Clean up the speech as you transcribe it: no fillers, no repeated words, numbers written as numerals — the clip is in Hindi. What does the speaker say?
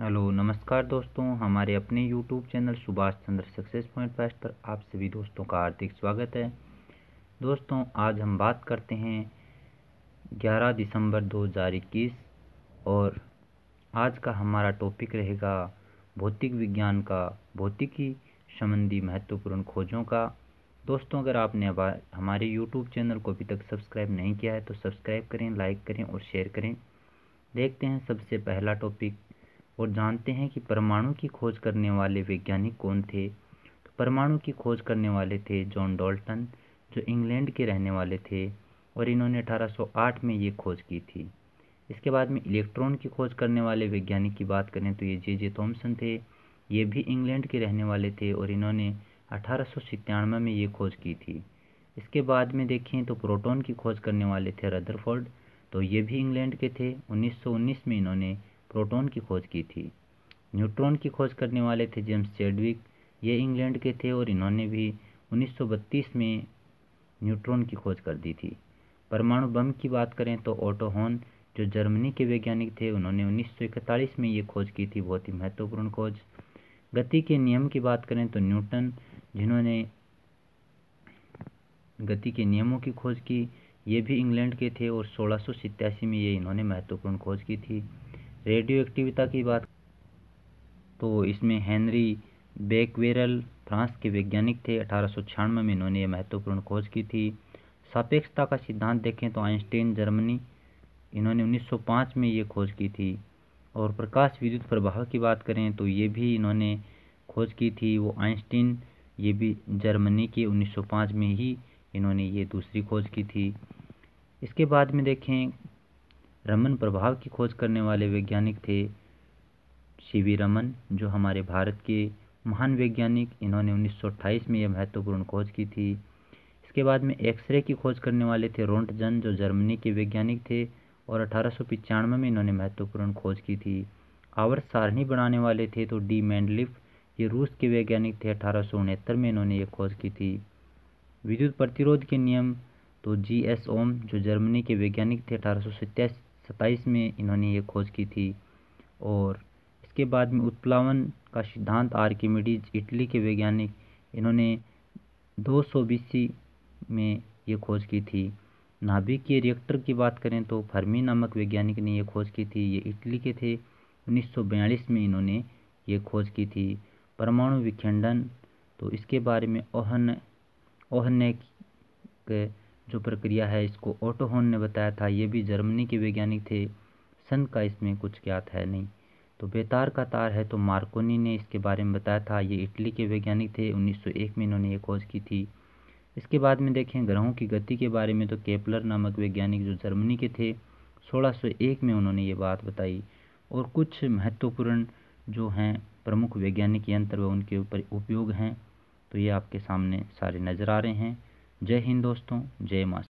हेलो नमस्कार दोस्तों, हमारे अपने YouTube channel Subhash Chandra success point first पर आप सभी दोस्तों का हार्दिक स्वागत है। दोस्तों, आज हम बात करते हैं 11 दिसंबर 2021 और आज का हमारा टॉपिक रहेगा भौतिक विज्ञान का भौतिकी संबंधी महत्वपूर्ण खोजों का। दोस्तों, अगर आपने हमारे यूट्यूब चैनल को अभी तक सब्सक्राइब नहीं किया है तो सब्सक्राइब करें, लाइक करें और शेयर करें। देखते हैं सबसे पहला टॉपिक और जानते हैं कि परमाणु की खोज करने वाले वैज्ञानिक कौन थे। तो परमाणु की खोज करने वाले थे जॉन डाल्टन, जो इंग्लैंड के रहने वाले थे और इन्होंने 1808 में ये खोज की थी। इसके बाद में इलेक्ट्रॉन की खोज करने वाले वैज्ञानिक की बात करें तो ये जे थॉमसन थे। ये भी इंग्लैंड के रहने वाले थे और इन्होंने 1897 में ये खोज की थी। इसके बाद में देखें तो प्रोटॉन की खोज करने वाले थे रदरफोर्ड, तो ये भी इंग्लैंड के थे। 1919 में इन्होंने प्रोटॉन की खोज की थी। न्यूट्रॉन की खोज करने वाले थे जेम्स चैडविक, ये इंग्लैंड के थे और इन्होंने भी 1932 में न्यूट्रॉन की खोज कर दी थी। परमाणु बम की बात करें तो ओटो हॉर्न, जो जर्मनी के वैज्ञानिक थे, उन्होंने 1941 में ये खोज की थी, बहुत ही महत्वपूर्ण खोज। गति के नियम की बात करें तो न्यूटन, जिन्होंने गति के नियमों की खोज की, ये भी इंग्लैंड के थे और 1687 में ये इन्होंने महत्वपूर्ण खोज की थी। रेडियो एक्टिविटी की बात तो इसमें हेनरी बेकवेरेल फ्रांस के वैज्ञानिक थे। 1896 में इन्होंने ये महत्वपूर्ण खोज की थी। सापेक्षता का सिद्धांत देखें तो आइंस्टाइन जर्मनी, इन्होंने 1905 में ये खोज की थी। और प्रकाश विद्युत प्रभाव की बात करें तो ये भी इन्होंने खोज की थी, वो आइंस्टाइन, ये भी जर्मनी के 1905 में ही इन्होंने ये दूसरी खोज की थी। इसके बाद में देखें रमन प्रभाव की खोज करने वाले वैज्ञानिक थे सीवी रमन, जो हमारे भारत के महान वैज्ञानिक, इन्होंने 1928 में यह महत्वपूर्ण खोज की थी। इसके बाद में एक्सरे की खोज करने वाले थे रोंटगन, जो जर्मनी के वैज्ञानिक थे और 1895 में इन्होंने महत्वपूर्ण खोज की थी। आवर्त सारणी बनाने वाले थे तो डी मेंडलिफ, ये रूस के वैज्ञानिक थे। 1869 में इन्होंने ये खोज की थी। विद्युत प्रतिरोध के नियम तो जी एस ओम, जो जर्मनी के वैज्ञानिक थे, 1827 में इन्होंने ये खोज की थी। और इसके बाद में उत्प्लावन का सिद्धांत आर्किमिडीज, इटली के वैज्ञानिक, इन्होंने 200 BC में ये खोज की थी। नाभिकीय रिएक्टर की बात करें तो फर्मी नामक वैज्ञानिक ने ये खोज की थी, ये इटली के थे। 1942 में इन्होंने ये खोज की थी। परमाणु विखंडन, तो इसके बारे में ओहने जो प्रक्रिया है इसको ओटो हॉर्न ने बताया था, ये भी जर्मनी के वैज्ञानिक थे। सन का इसमें कुछ ज्ञात है नहीं। तो बेतार का तार है तो मार्कोनी ने इसके बारे में बताया था, ये इटली के वैज्ञानिक थे। 1901 में इन्होंने ये खोज की थी। इसके बाद में देखें ग्रहों की गति के बारे में तो केपलर नामक वैज्ञानिक, जो जर्मनी के थे, 1601 में उन्होंने ये बात बताई। और कुछ महत्वपूर्ण जो हैं प्रमुख वैज्ञानिक यंत्र व उनके ऊपर उपयोग हैं, तो ये आपके सामने सारे नज़र आ रहे हैं। जय हिंद दोस्तों, जय माता।